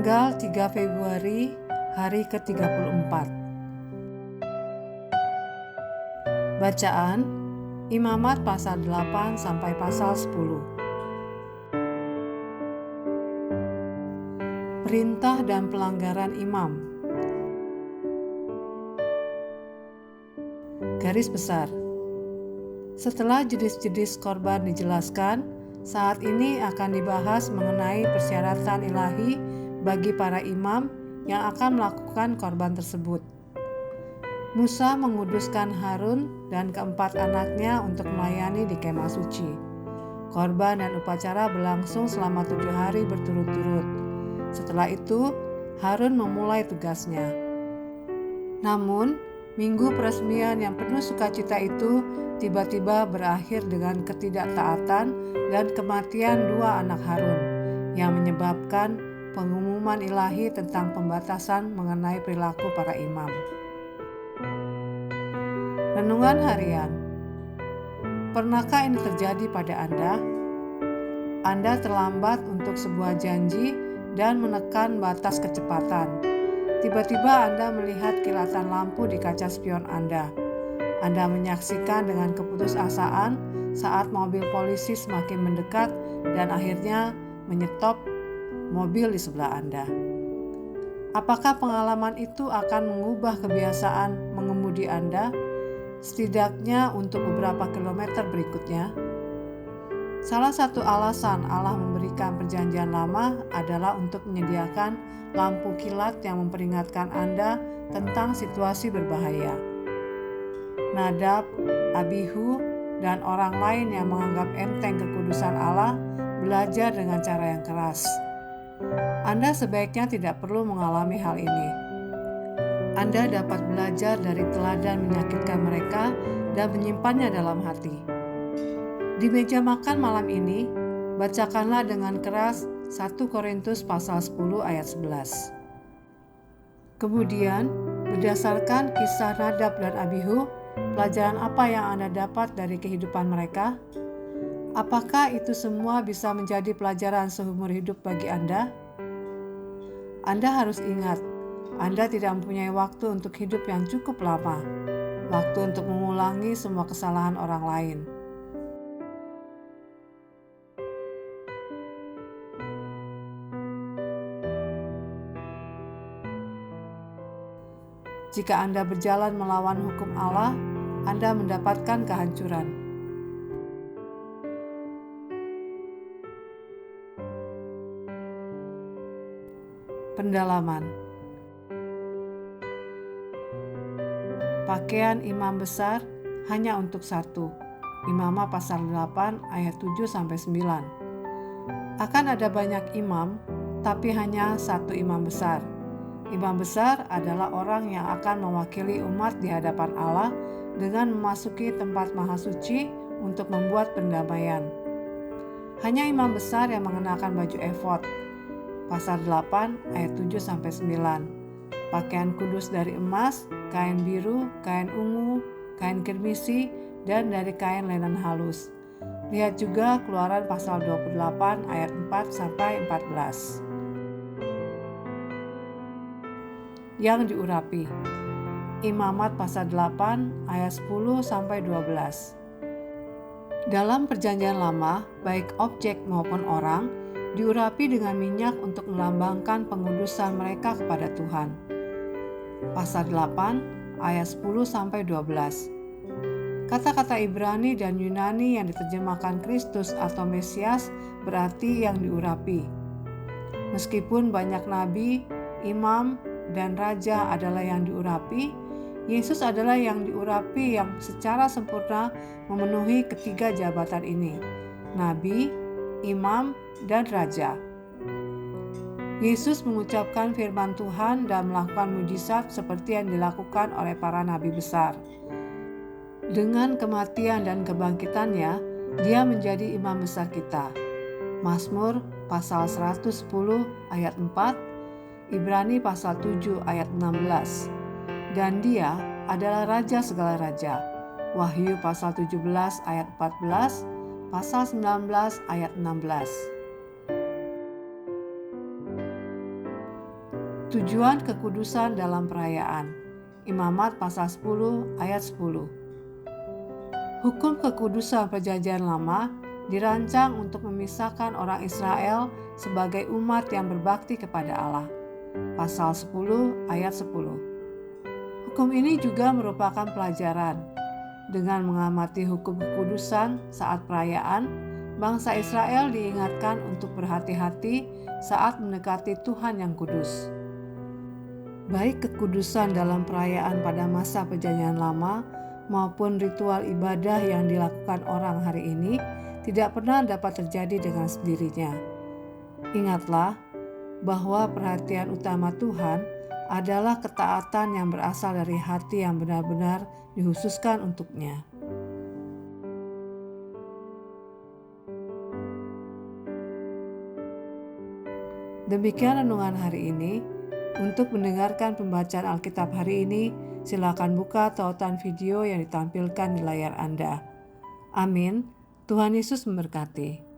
Tanggal 3 Februari, hari ke-34. Bacaan Imamat pasal 8 sampai pasal 10. Perintah dan pelanggaran imam. Garis besar. Setelah jenis-jenis korban dijelaskan, saat ini akan dibahas mengenai persyaratan ilahi bagi para imam yang akan melakukan korban tersebut. Musa menguduskan Harun dan keempat anaknya untuk melayani di kemah suci. Korban dan upacara berlangsung selama 7 hari berturut-turut. Setelah itu, Harun memulai tugasnya. Namun, minggu peresmian yang penuh sukacita itu tiba-tiba berakhir dengan ketidaktaatan dan kematian 2 anak Harun yang menyebabkan pengumuman ilahi tentang pembatasan mengenai perilaku para imam. Renungan harian. Pernahkah ini terjadi pada Anda? Anda terlambat untuk sebuah janji dan menekan batas kecepatan. Tiba-tiba Anda melihat kilatan lampu di kaca spion Anda. Anda menyaksikan dengan keputusasaan saat mobil polisi semakin mendekat dan akhirnya menyetop mobil di sebelah Anda. Apakah pengalaman itu akan mengubah kebiasaan mengemudi Anda, setidaknya untuk beberapa kilometer berikutnya? Salah satu alasan Allah memberikan perjanjian lama adalah untuk menyediakan lampu kilat yang memperingatkan Anda tentang situasi berbahaya. Nadab, Abihu, dan orang lain yang menganggap enteng kekudusan Allah belajar dengan cara yang keras. Anda sebaiknya tidak perlu mengalami hal ini. Anda dapat belajar dari teladan menyakitkan mereka dan menyimpannya dalam hati. Di meja makan malam ini, bacakanlah dengan keras 1 Korintus pasal 10 ayat 11. Kemudian, berdasarkan kisah Nadab dan Abihu, pelajaran apa yang Anda dapat dari kehidupan mereka? Apakah itu semua bisa menjadi pelajaran seumur hidup bagi Anda? Anda harus ingat, Anda tidak mempunyai waktu untuk hidup yang cukup lama, waktu untuk mengulangi semua kesalahan orang lain. Jika Anda berjalan melawan hukum Allah, Anda mendapatkan kehancuran. Pendalaman. Pakaian imam besar hanya untuk satu. Imamat pasal 8 ayat 7-9. Akan ada banyak imam, tapi hanya satu imam besar. Imam besar adalah orang yang akan mewakili umat di hadapan Allah dengan memasuki tempat maha suci untuk membuat pendamaian. Hanya imam besar yang mengenakan baju efod. Pasal 8 ayat 7-9. Pakaian kudus dari emas, kain biru, kain ungu, kain kirmisi, dan dari kain linen halus. Lihat juga Keluaran pasal 28 ayat 4-14. Yang diurapi. Imamat pasal 8 ayat 10-12. Dalam perjanjian lama, baik objek maupun orang diurapi dengan minyak untuk melambangkan pengudusan mereka kepada Tuhan. Pasal 8 ayat 10-12. Kata-kata Ibrani dan Yunani yang diterjemahkan Kristus atau Mesias berarti yang diurapi. Meskipun banyak nabi, imam, dan raja adalah yang diurapi, Yesus adalah yang diurapi yang secara sempurna memenuhi ketiga jabatan ini: nabi, imam, dan raja. Yesus mengucapkan firman Tuhan dan melakukan mujizat seperti yang dilakukan oleh para nabi besar. Dengan kematian dan kebangkitannya, Dia menjadi imam besar kita. Mazmur pasal 110 ayat 4, Ibrani pasal 7 ayat 16. Dan Dia adalah Raja segala raja. Wahyu pasal 17 ayat 14, pasal 19 ayat 16. Tujuan kekudusan dalam perayaan. Imamat pasal 10 ayat 10. Hukum kekudusan Perjanjian Lama dirancang untuk memisahkan orang Israel sebagai umat yang berbakti kepada Allah. Pasal 10 ayat 10. Hukum ini juga merupakan pelajaran. Dengan mengamati hukum kekudusan saat perayaan, bangsa Israel diingatkan untuk berhati-hati saat mendekati Tuhan yang kudus. Baik kekudusan dalam perayaan pada masa Perjanjian Lama maupun ritual ibadah yang dilakukan orang hari ini tidak pernah dapat terjadi dengan sendirinya. Ingatlah bahwa perhatian utama Tuhan adalah ketaatan yang berasal dari hati yang benar-benar dikhususkan untuknya. Demikian renungan hari ini. Untuk mendengarkan pembacaan Alkitab hari ini, silakan buka tautan video yang ditampilkan di layar Anda. Amin. Tuhan Yesus memberkati.